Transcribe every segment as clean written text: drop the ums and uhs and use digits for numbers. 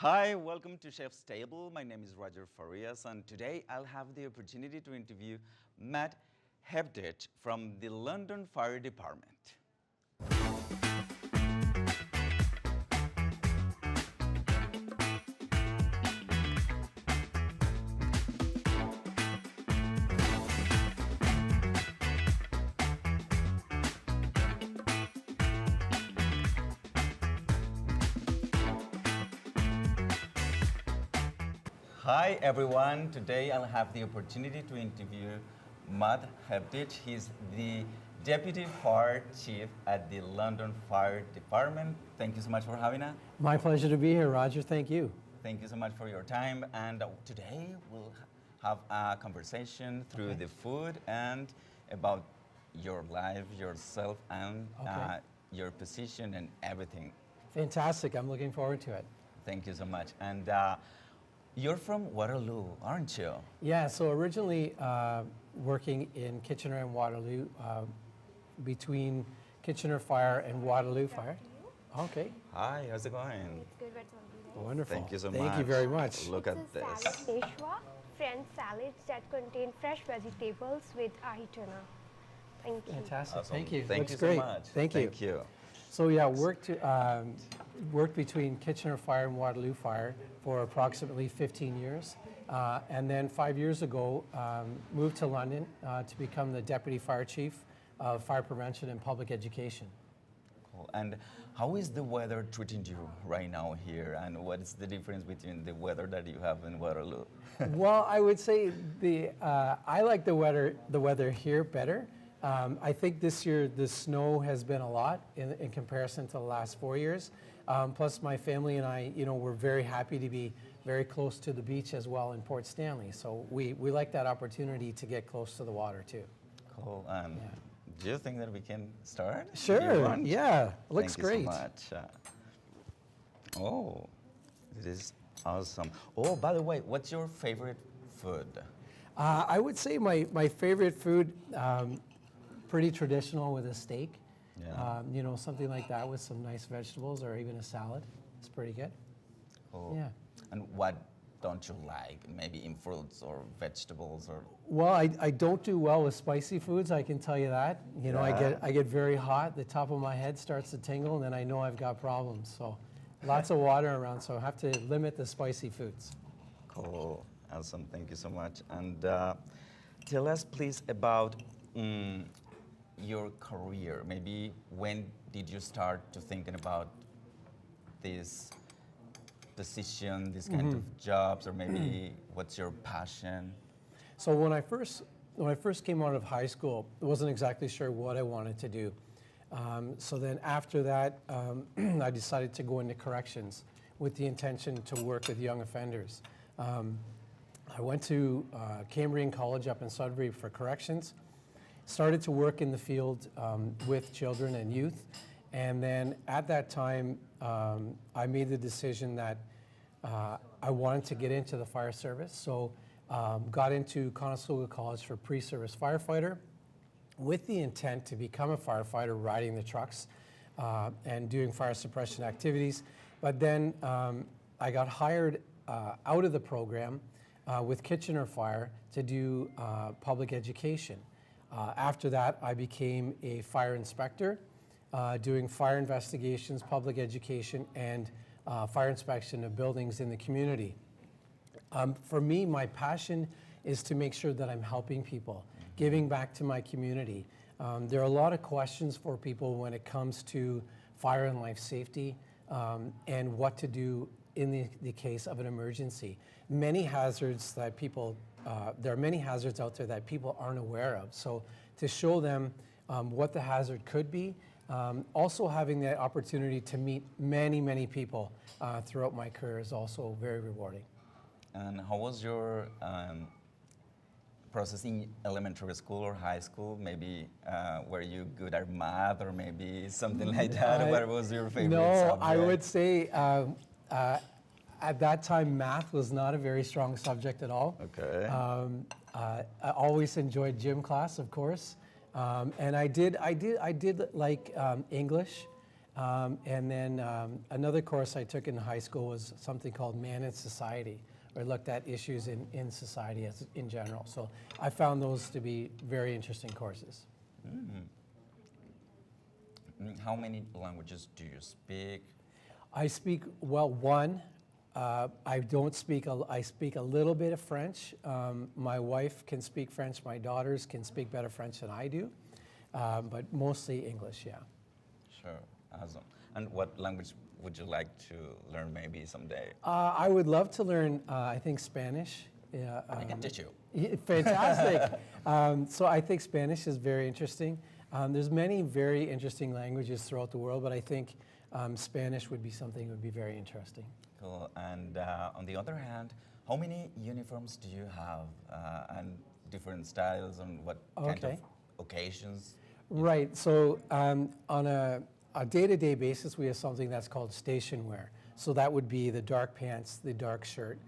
Hi, welcome to Chef's Table. My name is Roger Farias, and today I'll have the opportunity to interview Matt Hepditch from the London Fire Department. Hi everyone, today I'll have the opportunity to interview Matt Hepditch. He's the Deputy Fire Chief at the London Fire Department. Thank you so much for having us. My pleasure to be here, Roger. Thank you. Thank you so much for your time. And today we'll have a conversation through the food and about your life, yourself, and your position and everything. Fantastic. I'm looking forward to it. Thank you so much. And you're from Waterloo, aren't you? Yeah, so originally working in Kitchener and Waterloo, between Kitchener Fire and Waterloo Fire. Okay. Hi, how's it going? It's good, but it's already Wonderful. Thank you so much. Thank you very much. Look at this. Salad Fanshawe, French salads that contain fresh vegetables with ahi tuna. Thank you. Fantastic. Awesome. Thank you. Thank Looks you great. so much. Thank you. Thank you. So yeah, worked between Kitchener Fire and Waterloo Fire for approximately 15 years. And then 5 years ago, moved to London to become the Deputy Fire Chief of Fire Prevention and Public Education. Cool. And how is the weather treating you right now here? And what is the difference between the weather that you have in Waterloo? Well, I would say I like the weather here better. I think this year the snow has been a lot in comparison to the last 4 years. Plus my family and I, we're very happy to be very close to the beach as well in Port Stanley. So we like that opportunity to get close to the water too. Cool. Do you think that we can start? Sure. Yeah. Looks great. Thank you so much. Oh, it is awesome. Oh, by the way, what's your favorite food? I would say my favorite food, pretty traditional with a steak. Yeah. Something like that with some nice vegetables or even a salad. It's pretty good. Cool. Yeah. And what don't you like? Maybe in fruits or vegetables or? Well, I don't do well with spicy foods, I can tell you that. I get very hot, the top of my head starts to tingle, and then I know I've got problems. So lots of water around, so I have to limit the spicy foods. Cool. Awesome. Thank you so much. And tell us, please, about your career. Maybe when did you start to thinking about this position, this kind of jobs, or maybe what's your passion? So when I first came out of high school, I wasn't exactly sure what I wanted to do. So then after that, I decided to go into corrections with the intention to work with young offenders. I went to Culinary College up in Sudbury for corrections, started to work in the field with children and youth, and then at that time, I made the decision that I wanted to get into the fire service. So got into Culinary College for pre-service firefighter with the intent to become a firefighter riding the trucks and doing fire suppression activities. But then I got hired out of the program with Kitchener Fire to do public education. After that, I became a fire inspector, doing fire investigations, public education, and fire inspection of buildings in the community. For me, my passion is to make sure that I'm helping people, giving back to my community. There are a lot of questions for people when it comes to fire and life safety and what to do in the case of an emergency. Many hazards that people, there are many hazards out there that people aren't aware of. So to show them what the hazard could be, also having the opportunity to meet many, many people throughout my career is also very rewarding. And how was your process in elementary school or high school? Maybe were you good at math or maybe something like that? What was your favorite subject? I would say at that time math was not a very strong subject at all. Okay. I always enjoyed gym class, of course, and I did like English. And then another course I took in high school was something called Man in Society, where I looked at issues in society in general. So I found those to be very interesting courses. How many languages do you speak? I speak, well, one. I don't speak, I speak a little bit of French. My wife can speak French. My daughters can speak better French than I do, but mostly English, yeah. Sure, awesome. And what language would you like to learn maybe someday? I would love to learn, I think, Spanish. Yeah, I can teach you. Fantastic. So I think Spanish is very interesting. There's many very interesting languages throughout the world, but I think Spanish would be something that would be very interesting. Cool. And on the other hand, how many uniforms do you have and different styles and what kind of occasions? Right. So on a day-to-day basis, we have something that's called station wear. So that would be the dark pants, the dark shirt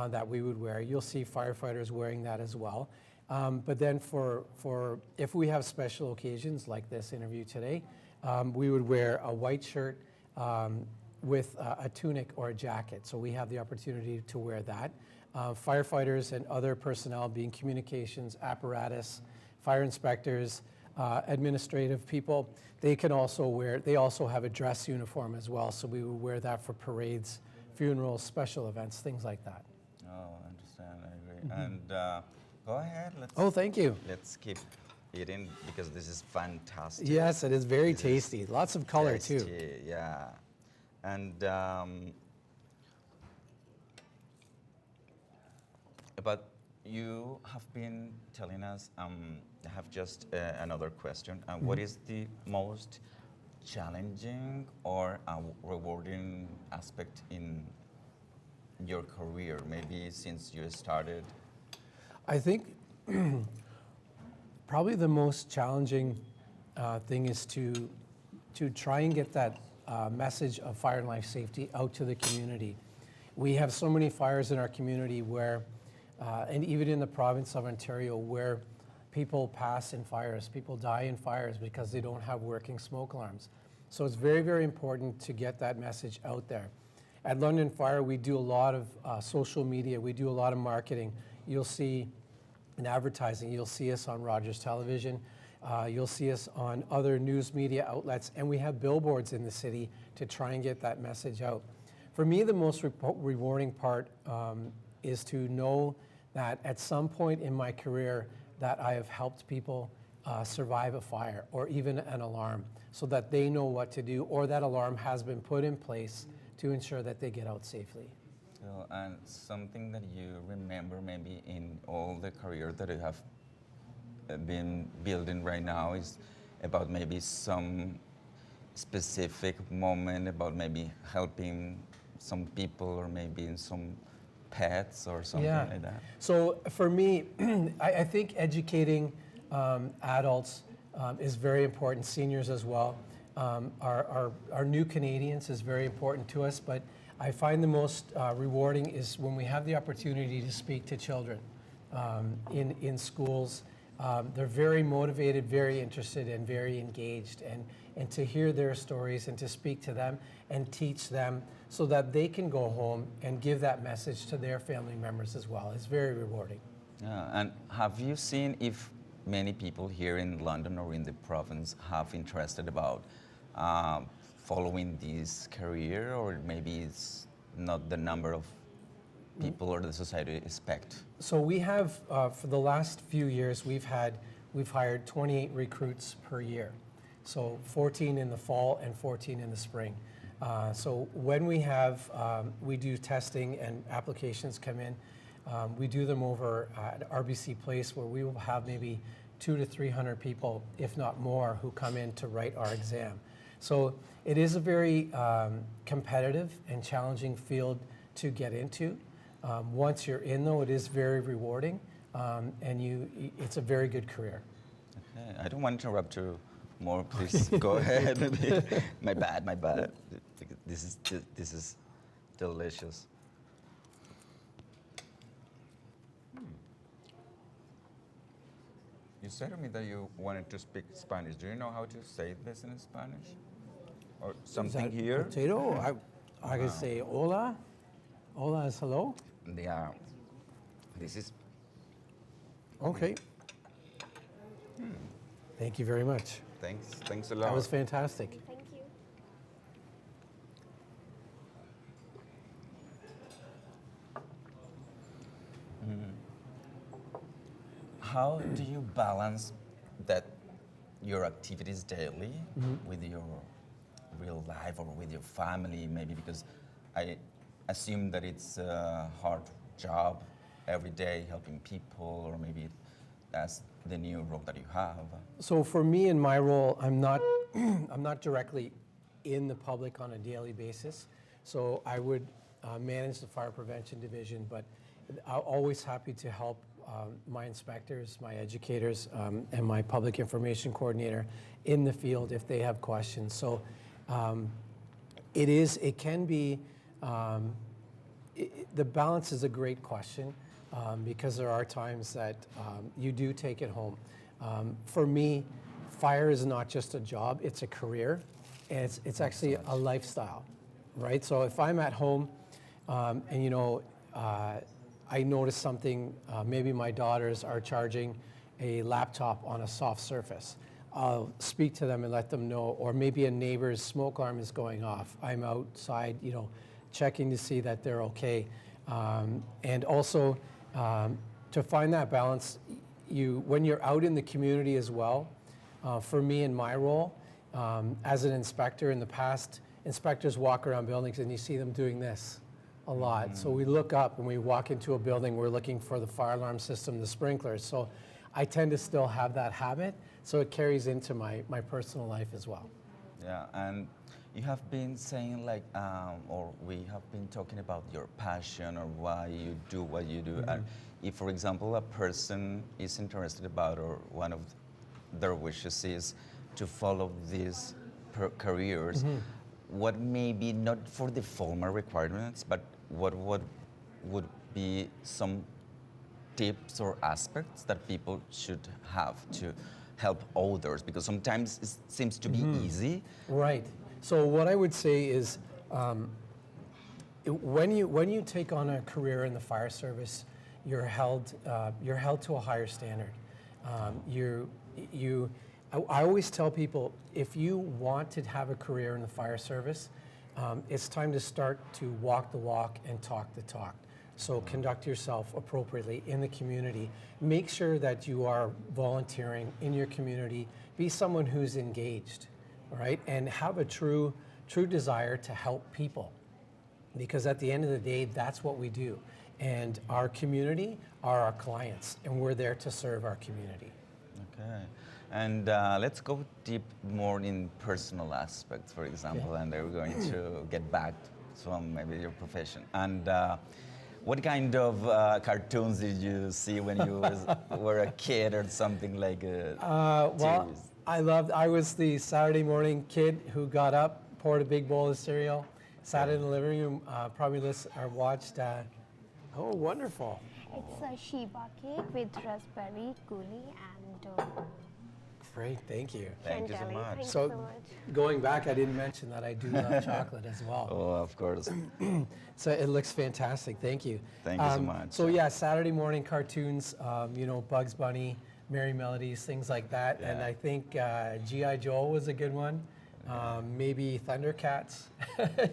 that we would wear. You'll see firefighters wearing that as well. But then for if we have special occasions like this interview today, we would wear a white shirt with a tunic or a jacket. So we have the opportunity to wear that. Firefighters and other personnel, being communications, apparatus, fire inspectors, administrative people, they also have a dress uniform as well. So we would wear that for parades, funerals, special events, things like that. Oh, I understand. I agree. And go ahead. Thank you. Let's keep eating because this is fantastic. Yes, it is very tasty. Lots of color too. Tasty, yeah. And but you have been telling us, I have just another question. What is the most challenging or rewarding aspect in your career, maybe since you started? I think probably the most challenging thing is to try and get that message of fire and life safety out to the community. We have so many fires in our community where, and even in the province of Ontario, where people pass in fires, people die in fires because they don't have working smoke alarms. So it's very, very important to get that message out there. At London Fire, we do a lot of social media, we do a lot of marketing. You'll see in advertising, you'll see us on Rogers Television, you'll see us on other news media outlets, and we have billboards in the city to try and get that message out. For me, the most rewarding part is to know that at some point in my career that I have helped people survive a fire or even an alarm so that they know what to do, or that alarm has been put in place to ensure that they get out safely. So, and something that you remember maybe in all the career that you have been building right now is about maybe some specific moment about maybe helping some people or maybe in some pets or something like that? So for me, I think educating adults is very important, seniors as well. Our new Canadians is very important to us, but I find the most rewarding is when we have the opportunity to speak to children in schools. They're very motivated, very interested, and very engaged. And to hear their stories and to speak to them and teach them so that they can go home and give that message to their family members as well. It's very rewarding. And have you seen if many people here in London or in the province have interested about following this career, or maybe it's not the number of people or the society expect? So we have, for the last few years, we've hired 28 recruits per year. So 14 in the fall and 14 in the spring. So when we do testing and applications come in, we do them over at RBC Place, where we will have maybe 200 to 300 people, if not more, who come in to write our exam. So it is a very competitive and challenging field to get into. Once you're in, though, it is very rewarding, and it's a very good career. Okay. I don't want to interrupt you more. Please go ahead. My bad. This is delicious. You said to me that you wanted to speak Spanish. Do you know how to say this in Spanish? or Is something that here. potato? I could say hola. Hola is hello. Yeah. This is Okay. Thank you very much. thanks a lot. That was fantastic. Thank you. How do you balance that your activities daily with your real life or with your family? Maybe because I assume that it's a hard job every day helping people, or maybe that's the new role that you have. So for me in my role, I'm not I'm not directly in the public on a daily basis. So I would manage the fire prevention division, but I'm always happy to help my inspectors, my educators, and my public information coordinator in the field if they have questions. So it can be, the balance is a great question because there are times that you do take it home. For me, fire is not just a job, it's a career, and it's actually a lifestyle, right? So if I'm at home and, you know, I notice something, maybe my daughters are charging a laptop on a soft surface. I'll speak to them and let them know, or maybe a neighbor's smoke alarm is going off. I'm outside, you know, checking to see that they're okay. And also, to find that balance, when you're out in the community as well, for me in my role, as an inspector in the past, inspectors walk around buildings and you see them doing this a lot. So we look up and we walk into a building, we're looking for the fire alarm system, the sprinklers. So I tend to still have that habit, so it carries into my personal life as well. Yeah, and you have been saying like, or we have been talking about your passion or why you do what you do. And if, for example, a person is interested about, or one of their wishes is to follow these careers, what may be not for the formal requirements, but what would be some tips or aspects that people should have to help others? Because sometimes it seems to be easy. Right. So what I would say is, when you take on a career in the fire service, you're held to a higher standard. I always tell people, if you want to have a career in the fire service, it's time to start to walk the walk and talk the talk. So conduct yourself appropriately in the community. Make sure that you are volunteering in your community. Be someone who's engaged, right? And have a true desire to help people. Because at the end of the day, that's what we do. And our community are our clients, and we're there to serve our community. Okay. And let's go deep more in personal aspects, for example, and then we're going to get back from maybe your profession. And what kind of cartoons did you see when you were a kid or something like Well, I was the Saturday morning kid who got up, poured a big bowl of cereal, sat in the living room, probably listened or watched. Oh, wonderful. It's a Shiba cake with raspberry, coulis, and Great, thank you. Thank you so Chantilly. much. Thanks So- so much. Going back, I didn't mention that I do love chocolate as well. Oh, of course. So it looks fantastic. Thank you. Thank you so much. So yeah, Saturday morning cartoons, you know, Bugs Bunny, Merry Melodies, things like that. And Yeah. I think G.I. Joe was a good one. Maybe Thundercats.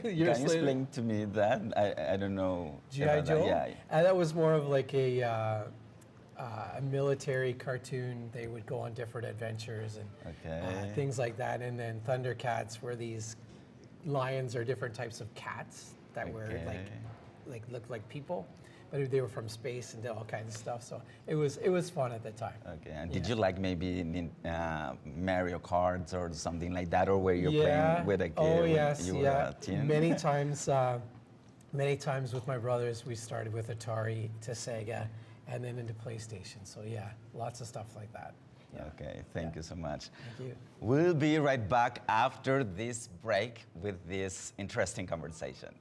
Can you explain to me that? I don't know. G.I. about that. Joe? Yeah. And that was more of like a military cartoon. They would go on different adventures and Okay. things like that. And then Thundercats were these lions or different types of cats that were like looked like people, but they were from space and did all kinds of stuff. So it was fun at the time. Okay. And did you like maybe Mario Karts or something like that, or were you playing with a kid Oh when yes, you were yeah. a teen? Many times with my brothers, we started with Atari to Sega, and then into PlayStation. So yeah, lots of stuff like that. Yeah. Okay, thank you so much. Thank you. We'll be right back after this break with this interesting conversation.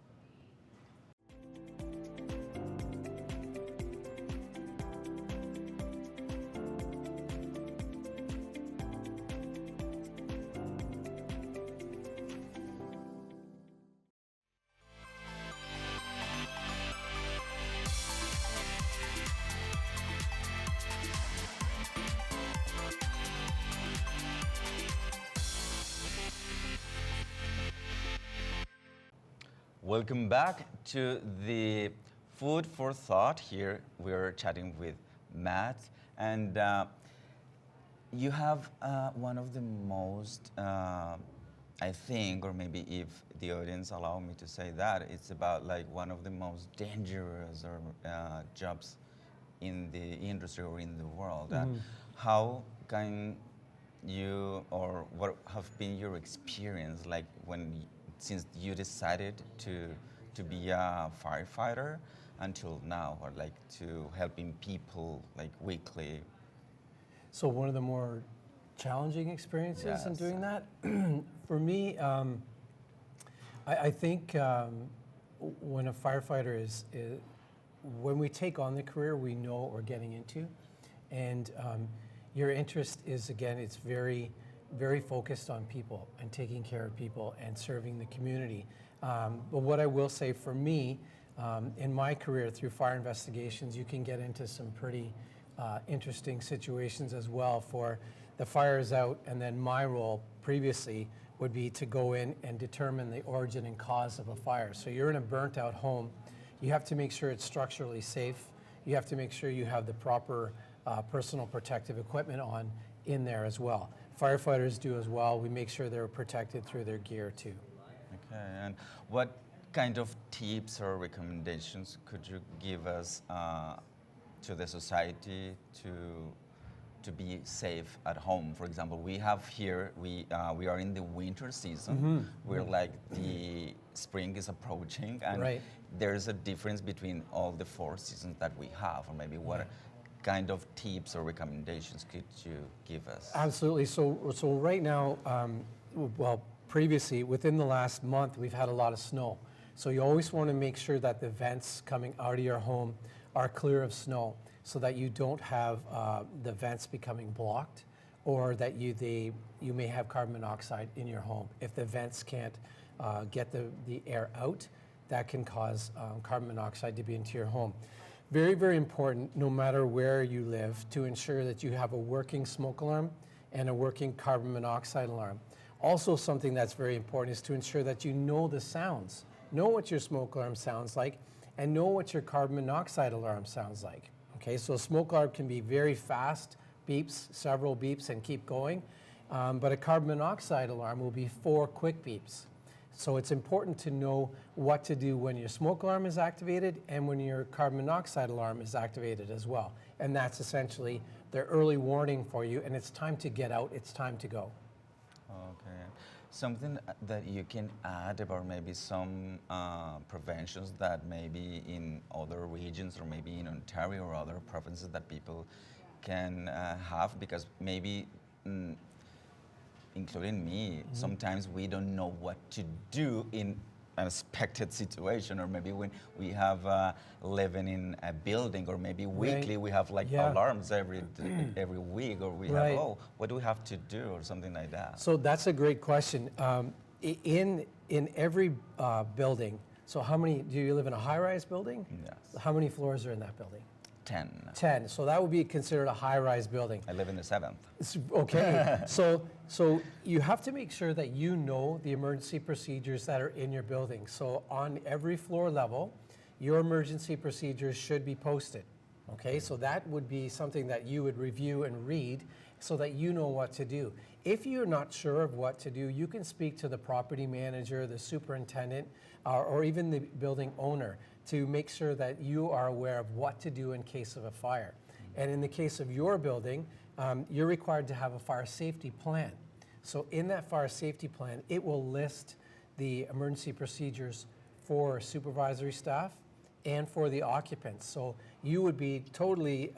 Welcome back to the Food for Thought. Here we're chatting with Matt, and you have one of the most, I think, or maybe if the audience allow me to say that, it's about like one of the most dangerous or jobs in the industry or in the world. How can you, or what have been your experience like since you decided to be a firefighter until now, or like to helping people like weekly? So one of the more challenging experiences in Yes. doing that, for me, I think when a firefighter is, when we take on the career, we know what we're getting into, and your interest is, again, it's very, very focused on people and taking care of people and serving the community. But what I will say for me, in my career through fire investigations, you can get into some pretty interesting situations as well. For the fire is out, and then my role previously would be to go in and determine the origin and cause of a fire. So you're in a burnt out home. You have to make sure it's structurally safe. You have to make sure you have the proper personal protective equipment on in there as well. Firefighters do as well. We make sure they're protected through their gear too. Okay, and what kind of tips or recommendations could you give us to the society to be safe at home? For example, we have here, we are in the winter season. We're like the spring is approaching, and there's a difference between all the 4 seasons that we have, or maybe what kind of tips or recommendations could you give us? Absolutely. So right now, well, previously, within the last month, we've had a lot of snow. So you always want to make sure that the vents coming out of your home are clear of snow, so that you don't have the vents becoming blocked, or that you may have carbon monoxide in your home. If the vents can't get the air out, that can cause carbon monoxide to be into your home. Very, very important, no matter where you live, to ensure that you have a working smoke alarm and a working carbon monoxide alarm. Also, something that's very important is to ensure that you know the sounds. Know what your smoke alarm sounds like, and know what your carbon monoxide alarm sounds like. Okay, so a smoke alarm can be very fast beeps, several beeps, and keep going. But a carbon monoxide alarm will be 4 quick beeps. So it's important to know what to do when your smoke alarm is activated and when your carbon monoxide alarm is activated as well. And that's essentially their early warning for you, and it's time to get out, it's time to go. Okay. Something that you can add about maybe some preventions that maybe in other regions or maybe in Ontario or other provinces that people can have, because maybe including me, sometimes we don't know what to do in an unexpected situation, or maybe when we have living in a building, or maybe weekly we have like alarms every week, or we have, oh, what do we have to do, or something like that. So that's a great question. In every building, so how many, do you live in a high-rise building? Yes. How many floors are in that building? 10. 10. So that would be considered a high-rise building. I live in the 7th. Okay. So you have to make sure that you know the emergency procedures that are in your building. So on every floor level, your emergency procedures should be posted. Okay, so that would be something that you would review and read so that you know what to do. If you're not sure of what to do, you can speak to the property manager, the superintendent, or even the building owner to make sure that you are aware of what to do in case of a fire. And in the case of your building, you're required to have a fire safety plan. So in that fire safety plan, it will list the emergency procedures for supervisory staff and for the occupants. So you would be totally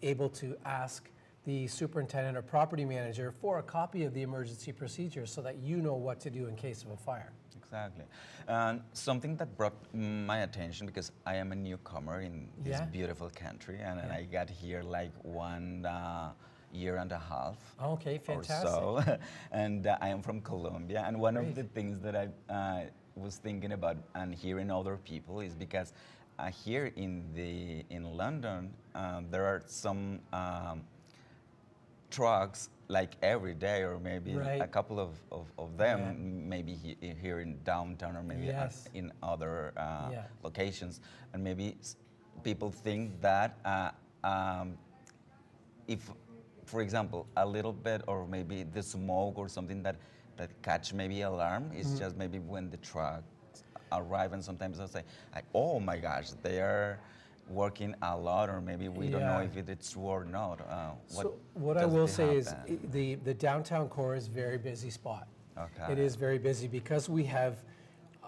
able to ask the superintendent or property manager for a copy of the emergency procedures so that you know what to do in case of a fire. Exactly. Something that brought my attention, because I am a newcomer in this beautiful country, and I got here like 1 year and a half. Okay, fantastic. Or so. And I am from Colombia, and one of the things that I was thinking about and hearing other people is because here in London there are some trucks like every day, or maybe Right. a couple of them, maybe here in downtown, or maybe Yes. in other Yeah. locations. And maybe people think that if, for example, a little bit, or maybe the smoke or something that catch maybe alarm is just maybe when the trucks arrive, and sometimes I'll say, like, oh my gosh, they are working a lot, or maybe we don't know Yeah. if it's true or not. So what I does will it say is happen? the downtown core is a very busy spot. Okay. It is very busy because we have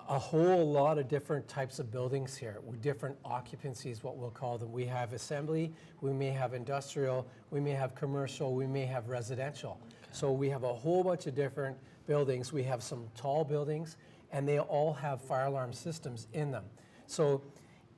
a whole lot of different types of buildings here with different occupancies, what we'll call them. We have assembly, we may have industrial, we may have commercial, we may have residential. So we have a whole bunch of different buildings. We have some tall buildings, and they all have fire alarm systems in them. So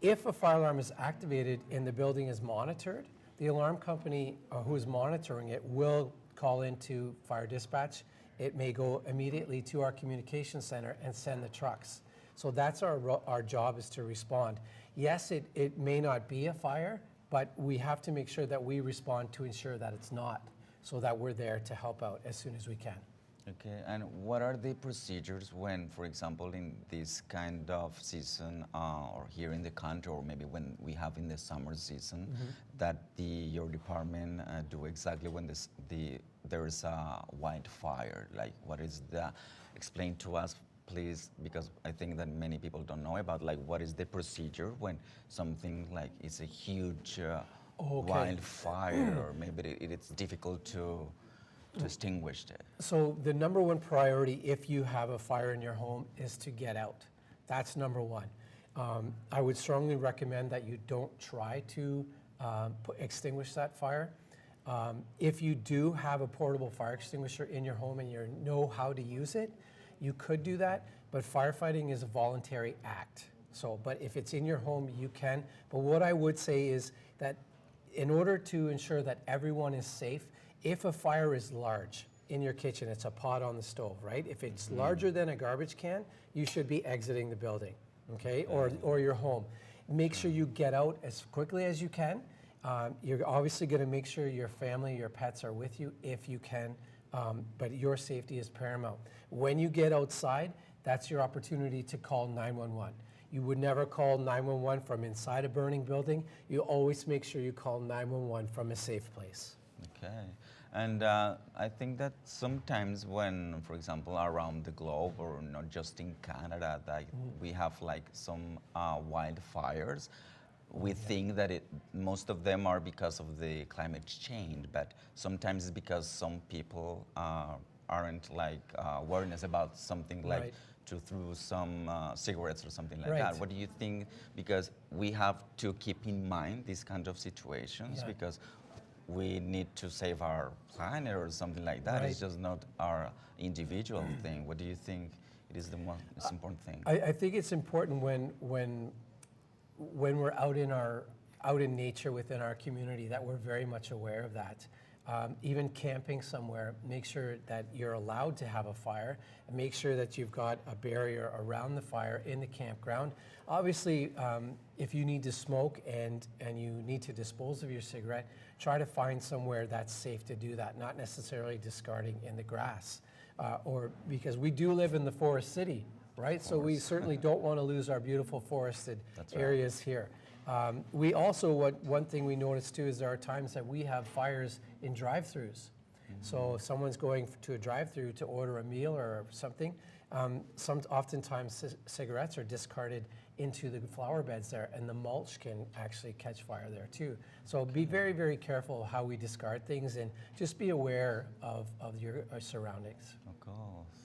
if a fire alarm is activated and the building is monitored, the alarm company who is monitoring it will call into fire dispatch. It may go immediately to our communication center and send the trucks. So that's our job, is to respond. Yes, it may not be a fire, but we have to make sure that we respond to ensure that it's not, so that we're there to help out as soon as we can. Okay, and what are the procedures when, for example, in this kind of season, or here in the country, or maybe when we have in the summer season, that your department do exactly when there is a wildfire? Like, what is explain to us, please, because I think that many people don't know about, like, what is the procedure when something like is a huge wildfire, or maybe it's difficult to extinguish it. So the number one priority if you have a fire in your home is to get out. That's number one. I would strongly recommend that you don't try to extinguish that fire. If you do have a portable fire extinguisher in your home and you know how to use it, you could do that, but firefighting is a voluntary act. So, but if it's in your home, you can. But what I would say is that in order to ensure that everyone is safe, if a fire is large in your kitchen, it's a pot on the stove, right? If it's larger than a garbage can, you should be exiting the building, okay? Or your home. Make sure you get out as quickly as you can. You're obviously gonna make sure your family, your pets are with you if you can, but your safety is paramount. When you get outside, that's your opportunity to call 911. You would never call 911 from inside a burning building. You always make sure you call 911 from a safe place. Okay, and I think that sometimes when, for example, around the globe, or not just in Canada, that we have like some wildfires, we think that most of them are because of the climate change, but sometimes it's because some people aren't like awareness about something like Right. to throw some cigarettes or something like Right. that. What do you think? Because we have to keep in mind these kind of situations, Yeah. because we need to save our planet or something like that. Right. It's just not our individual thing. What do you think it is the most important thing? I think it's important when we're out in nature within our community that we're very much aware of that. Even camping somewhere, make sure that you're allowed to have a fire, and make sure that you've got a barrier around the fire in the campground. Obviously, if you need to smoke and you need to dispose of your cigarette, try to find somewhere that's safe to do that, not necessarily discarding in the grass. Or because we do live in the forest city, right? So we certainly don't want to lose our beautiful forested That's right. areas here. We also, one thing we notice too is there are times that we have fires in drive-throughs. So if someone's going to a drive-through to order a meal or something, oftentimes cigarettes are discarded into the flower beds there, and the mulch can actually catch fire there too. So be very, very careful how we discard things, and just be aware of your surroundings. Okay,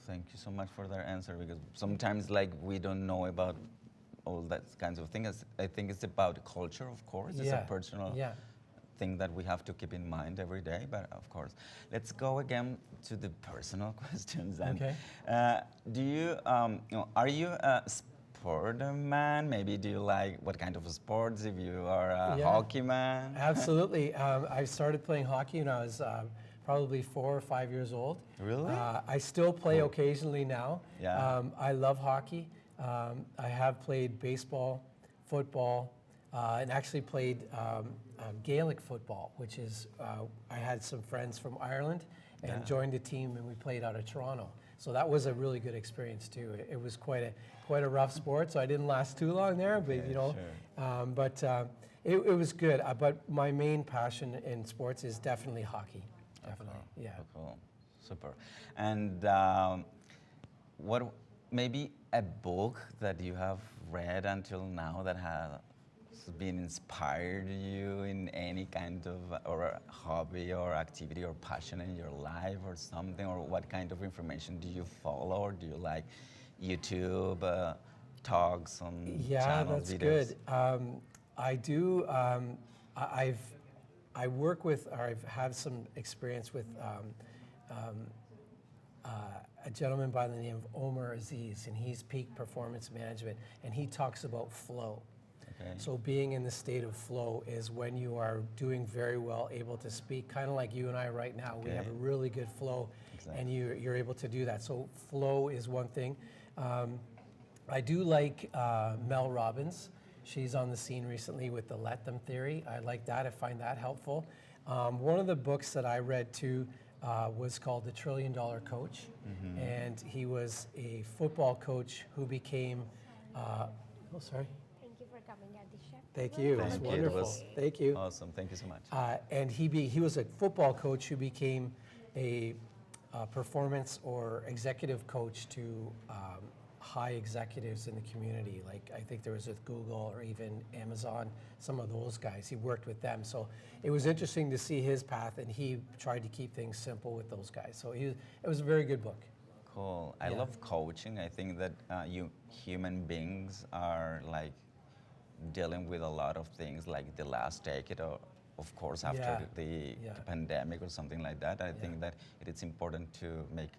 thank you so much for that answer, because sometimes like we don't know about all that kinds of things. I think it's about culture, of course. It's a personal thing that we have to keep in mind every day, but of course. Let's go again to the personal questions. And, Okay. do you, are you a sport man? Maybe do you like, what kind of sports, if you are a hockey man? Absolutely. I started playing hockey when I was probably 4 or 5 years old. Really? I still play occasionally now. Yeah. I love hockey. I have played baseball, football, and actually played Gaelic football, which is, I had some friends from Ireland, and Yeah. joined a team, and we played out of Toronto. So that was a really good experience too. It was quite a rough sport, so I didn't last too long there, but Yeah, you know, sure. it was good. But my main passion in sports is definitely hockey. Definitely, Cool. yeah. Cool. Super. And what maybe a book that you have read until now that has been inspired you in any kind of or hobby or activity or passion in your life or something, or what kind of information do you follow, or do you like YouTube talks on Yeah, channels, that's videos? good. I do. I work with, or I've had some experience with a gentleman by the name of Omar Aziz, and he's Peak Performance Management, and he talks about flow. Okay. So being in the state of flow is when you are doing very well, able to speak, kind of like you and I right now. We have a Okay. really good flow, Exactly. and you're able to do that. So flow is one thing. I do like Mel Robbins. She's on the scene recently with the Let Them theory. I like that. I find that helpful. One of the books that I read too was called The $1 Trillion Coach, and he was a football coach who became. Oh, sorry. Thank you for coming at the chef. Thank you. It was Thank you. It wonderful. was Thank you. Awesome. Thank you so much. And he was a football coach who became a performance or executive coach to high executives in the community. Like I think there was with Google or even Amazon, some of those guys. He worked with them. So it was interesting to see his path, and he tried to keep things simple with those guys. So it was a very good book. Cool. I Yeah. love coaching. I think that you human beings are like dealing with a lot of things, like the last decade, or of course after Yeah. the Yeah. pandemic or something like that. I think that it is important to make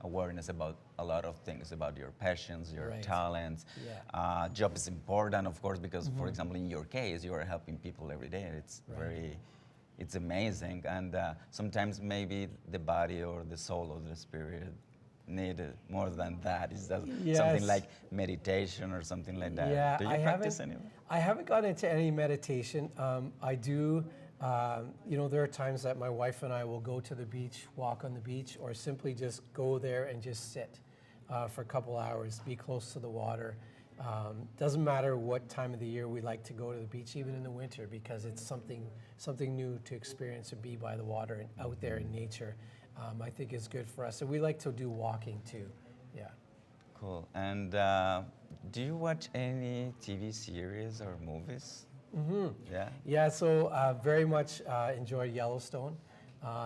awareness about a lot of things, about your passions, your Right. talents. Yeah. Job is important, of course, because for example, in your case, you are helping people every day. It's Right. it's amazing, and sometimes maybe the body or the soul or the spirit need more than that. Is that something Yes. like meditation or something like that? Yeah, Do you I practice haven't. any? I haven't got into any meditation. I do. You know, there are times that my wife and I will go to the beach, walk on the beach, or simply just go there and just sit for a couple hours, be close to the water. Doesn't matter what time of the year we like to go to the beach, even in the winter, because it's something new to experience and be by the water and out there in nature. I think is good for us. And we like to do walking too. Yeah. Cool. And do you watch any TV series or movies? Yeah. Yeah, so very much enjoyed Yellowstone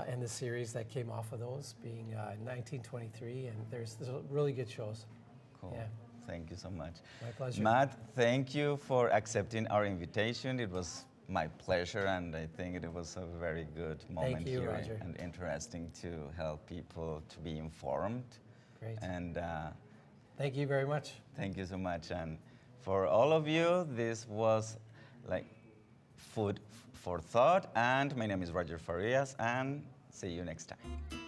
and the series that came off of those, being 1923, and there's really good shows. Cool. Yeah. Thank you so much. My pleasure. Matt, thank you for accepting our invitation. It was my pleasure, and I think it was a very good moment you, here Roger. and interesting to help people to be informed. Great. And Thank you very much. thank you so much. And for all of you, this was like food for thought. And my name is Roger Farias, and see you next time.